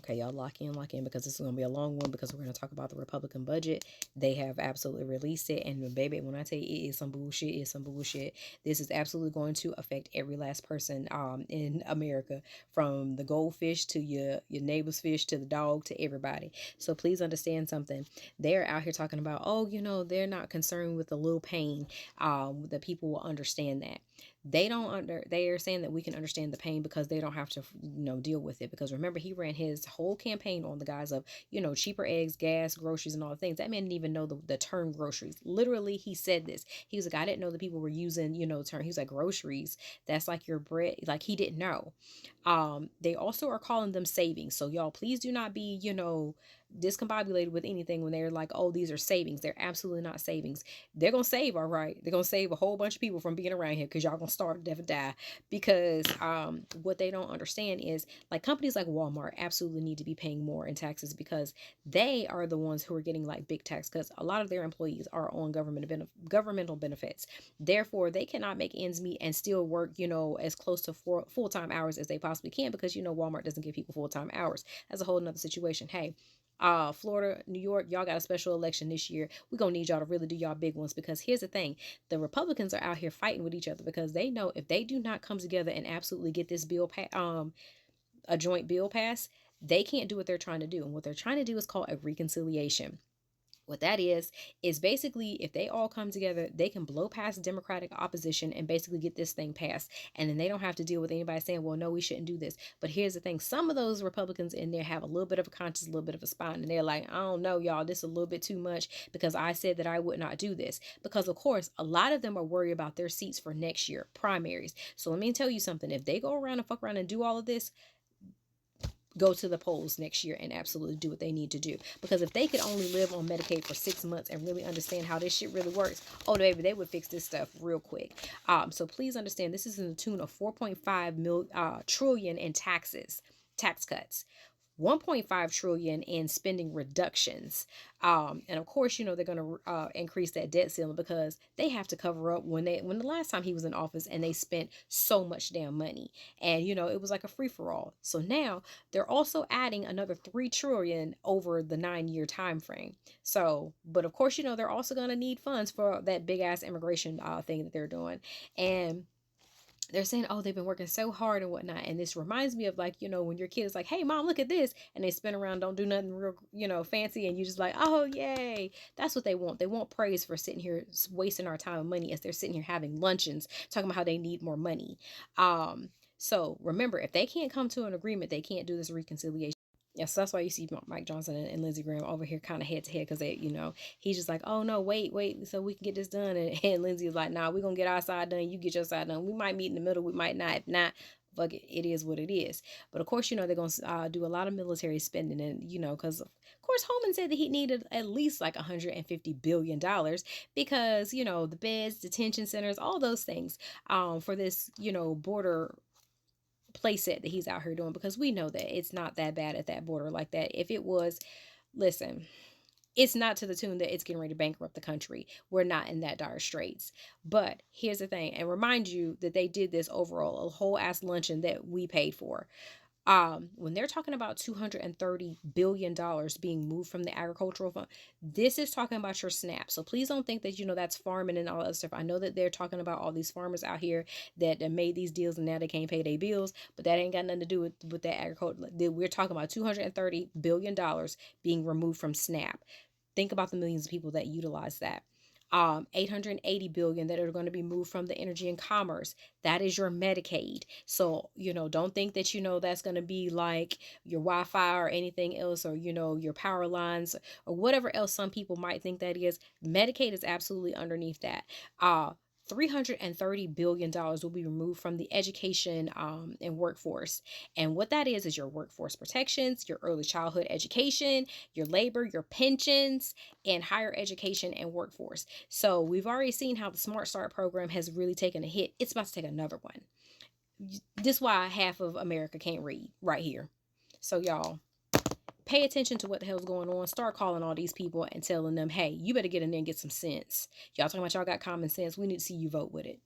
Okay, y'all lock in because this is going to be a long one because we're going to talk about the Republican budget. They have absolutely released it. And baby, when I tell you it is some bullshit, it's some bullshit. This is absolutely going to affect every last person in America, from the goldfish to your neighbor's fish to the dog to everybody. So please understand something. They're out here talking about, oh, they're not concerned with the little pain. That people will understand that. They are saying that we can understand the pain because they don't have to deal with it. Because remember, he ran his whole campaign on the guise of cheaper eggs, gas, groceries, and all the things. That man didn't even know the term groceries. Literally, he said this. He was like, I didn't know that people were using the term. He was like, groceries, that's like your bread. Like, he didn't know. They also are calling them savings. So y'all, please do not be discombobulated with anything when they're like, oh, these are savings. They're absolutely not savings. They're gonna save, all right. They're gonna save a whole bunch of people from being around here, because y'all gonna starve to death and die. Because what they don't understand is, like, companies like Walmart absolutely need to be paying more in taxes, because they are the ones who are getting like big tax, because a lot of their employees are on governmental benefits. Therefore, they cannot make ends meet and still work as close to full-time hours as they possibly can, because Walmart doesn't give people full-time hours. That's a whole nother situation. Hey, Florida, New York, y'all got a special election this year. We're gonna need y'all to really do y'all big ones, because here's the thing: the Republicans are out here fighting with each other, because they know if they do not come together and absolutely get this a joint bill passed, they can't do what they're trying to do. And what they're trying to do is called a reconciliation. What that is basically, if they all come together, they can blow past Democratic opposition and basically get this thing passed. And then they don't have to deal with anybody saying, well, no, we shouldn't do this. But here's the thing: some of those Republicans in there have a little bit of a conscience, a little bit of a spine. And they're like, I don't know, y'all, this is a little bit too much, because I said that I would not do this. Because, of course, a lot of them are worried about their seats for next year, primaries. So let me tell you something. If they go around and fuck around and do all of this, go to the polls next year and absolutely do what they need to do. Because if they could only live on Medicaid for 6 months and really understand how this shit really works, oh baby, they would fix this stuff real quick. So please understand, this is in the tune of 4.5 trillion in tax cuts. 1.5 trillion in spending reductions. And of course, they're going to increase that debt ceiling, because they have to cover up when the last time he was in office and they spent so much damn money. And it was like a free for all. So now they're also adding another 3 trillion over the 9-year time frame. So, but of course, they're also going to need funds for that big ass immigration thing that they're doing. And they're saying, oh, they've been working so hard and whatnot. And this reminds me of, like, when your kid is like, hey, mom, look at this. And they spin around, don't do nothing real, fancy. And you just like, oh, yay. That's what they want. They want praise for sitting here wasting our time and money, as they're sitting here having luncheons, talking about how they need more money. So remember, if they can't come to an agreement, they can't do this reconciliation. Yes, so that's why you see Mike Johnson and Lindsey Graham over here kind of head to head, because he's just like, oh no, wait, so we can get this done. And Lindsey is like, nah, we're going to get our side done. You get your side done. We might meet in the middle. We might not. If not, fuck it. It is what it is. But of course, they're going to do a lot of military spending. And, because of course, Holman said that he needed at least like $150 billion, because, the beds, detention centers, all those things for this, border playset that he's out here doing, because we know that it's not that bad at that border like that. If it was, listen, it's not to the tune that it's getting ready to bankrupt the country. We're not in that dire straits. But here's the thing, and remind you that they did this overall, a whole ass luncheon that we paid for. When they're talking about $230 billion being moved from the agricultural fund, this is talking about your SNAP. So please don't think that, that's farming and all that stuff. I know that they're talking about all these farmers out here that made these deals and now they can't pay their bills, but that ain't got nothing to do with that agriculture. We're talking about $230 billion being removed from SNAP. Think about the millions of people that utilize that. 880 billion that are going to be moved from the energy and commerce. That is your Medicaid. So, don't think that, that's going to be like your Wi-Fi or anything else, or, your power lines or whatever else some people might think that is. Medicaid is absolutely underneath that. $330 billion will be removed from the education and workforce. And what that is your workforce protections, your early childhood education, your labor, your pensions, and higher education and workforce. So we've already seen how the Smart Start program has really taken a hit. It's about to take another one. This is why half of America can't read right here. So y'all, pay attention to what the hell's going on. Start calling all these people and telling them, hey, you better get in there and get some sense. Y'all talking about y'all got common sense. We need to see you vote with it.